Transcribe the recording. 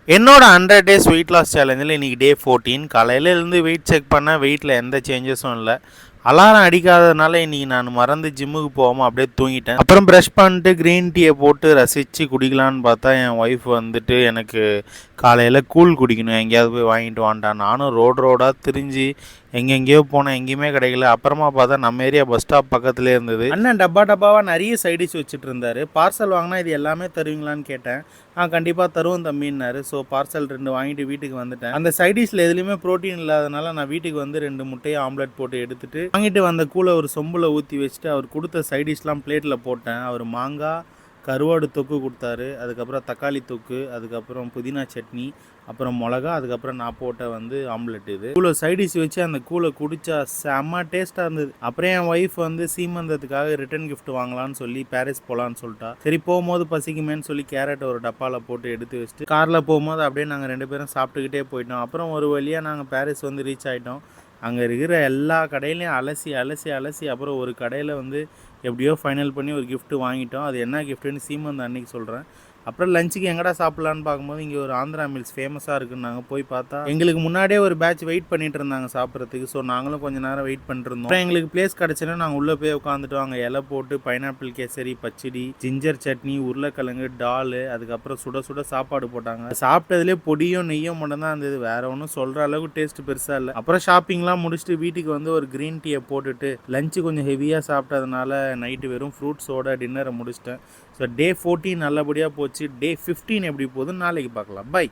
என்னோட 100 days weight loss சேலஞ்சில் இன்றைக்கி டே 14. காலையில் இருந்து வெயிட் செக் பண்ணால் வெயிட்டில் எந்த சேஞ்சஸும் இல்லை. அலாரம் அடிக்காததுனால இன்றைக்கி நான் மறந்து ஜிம்முக்கு போகாமல் அப்படியே தூங்கிட்டேன். அப்புறம் ப்ரஷ் பண்ணிட்டு க்ரீன் டீயை போட்டு ரசித்து குடிக்கலான்னு பார்த்தா என் ஒய்ஃப் வந்துட்டு எனக்கு காலையில் கூழ் குடிக்கணும், எங்கேயாவது போய் வாங்கிட்டு வாண்டான். நானும் ரோடாக திரிஞ்சு எங்கெங்கேயோ போனேன், எங்கேயுமே கிடைக்கல. அப்புறமா பார்த்தா நம்ம ஏரியா பஸ் ஸ்டாப் பக்கத்துலேயே இருந்தது. அண்ணன் டப்பாவாக நிறைய சைடிஷ் வச்சுட்டு இருந்தார். பார்சல் வாங்கினா இது எல்லாமே தருவீங்களான்னு கேட்டேன். கண்டிப்பாக தருவோம் தம்பின்னாரு. ஸோ பார்சல் 2 வாங்கிட்டு வீட்டுக்கு வந்துட்டேன். அந்த சைடிஷில் எதுலேயுமே ப்ரோட்டீன் இல்லாதனால நான் வீட்டுக்கு வந்து 2 முட்டையை ஆம்லெட் போட்டு எடுத்துட்டு வாங்கிட்டு வந்த கூழை ஒரு சொம்பில் ஊற்றி வச்சுட்டு அவர் கொடுத்த சைடிஷ்லாம் பிளேட்டில் போட்டேன். அவர் மாங்காய் கருவாடு தொக்கு கொடுத்தாரு, அதுக்கப்புறம் தக்காளி தொக்கு, அதுக்கப்புறம் புதினா சட்னி, அப்புறம் மிளகா, அதுக்கப்புறம் நான் போட்ட வந்து ஆம்லெட். இது கூழை சைடிஷ் வச்சு அந்த கூழை குடித்தா செம்ம டேஸ்ட்டாக இருந்தது. அப்புறம் என் ஒய்ஃப் வந்து சீமந்தத்துக்காக ரிட்டன் கிஃப்ட் வாங்கலான்னு சொல்லி பாரிஸ் போகலான்னு சொல்லிட்டா. சரி போகும்போது பசிக்குமேன்னு சொல்லி கேரட் ஒரு டப்பாவில் போட்டு எடுத்து வச்சுட்டு காரில் போகும்போது அப்படியே நாங்கள் 2 பேரும் சாப்பிட்டுக்கிட்டே போயிட்டோம். அப்புறம் ஒரு வழியாக நாங்கள் பாரிஸ் வந்து ரீச் ஆகிட்டோம். அங்கே இருக்கிற எல்லா கடையிலையும் அலசி அப்புறம் ஒரு கடையில் வந்து எப்படியோ ஃபைனல் பண்ணி ஒரு கிஃப்ட் வாங்கிட்டோம். அது என்ன கிஃப்ட்டுன்னு சீமந்த் அன்னைக்கு சொல்கிறேன். அப்புறம் லஞ்சுக்கு எங்கடா சாப்பிட்லான்னு பார்க்கும்போது இங்கே ஒரு ஆந்திரா மீல்ஸ் ஃபேமஸாக இருக்குன்னு நாங்கள் போய் பார்த்தா எங்களுக்கு முன்னாடியே ஒரு பேட்ச் வெயிட் பண்ணிட்டு இருந்தாங்க சாப்பிட்றதுக்கு. ஸோ நாங்களும் கொஞ்சம் நேரம் வெயிட் பண்ணிருந்தோம். அப்புறம் எங்களுக்கு பிளேஸ் கிடச்சுன்னா நாங்கள் உள்ளே போய் உட்காந்துட்டு அங்கே இலை போட்டு பைனாப்பிள் கேசரி, பச்சடி, ஜிஞ்சர் சட்னி, உருளைக்கிழங்கு, டாலு, அதுக்கப்புறம் சுட சுட சாப்பாடு போட்டாங்க. சாப்பிட்டதுலேயே பொடியும் நெய்யும் மட்டும் தான் இருந்தது. வேற ஒன்றும் சொல்கிற அளவுக்கு டேஸ்ட் பெருசாக இல்லை. அப்புறம் ஷாப்பிங்லாம் முடிச்சுட்டு வீட்டுக்கு வந்து ஒரு க்ரீன் டீயை போட்டுட்டு லஞ்சு கொஞ்சம் ஹெவியாக சாப்பிட்டதுனால நைட்டு வெறும் ஃப்ரூட்ஸோட டின்னரை முடிச்சிட்டேன். ஸோ டே 14 நல்லபடியாக போச்சு. டே 15 எப்படி போகுதுன்னு நாளைக்கு பார்க்கலாம். பை.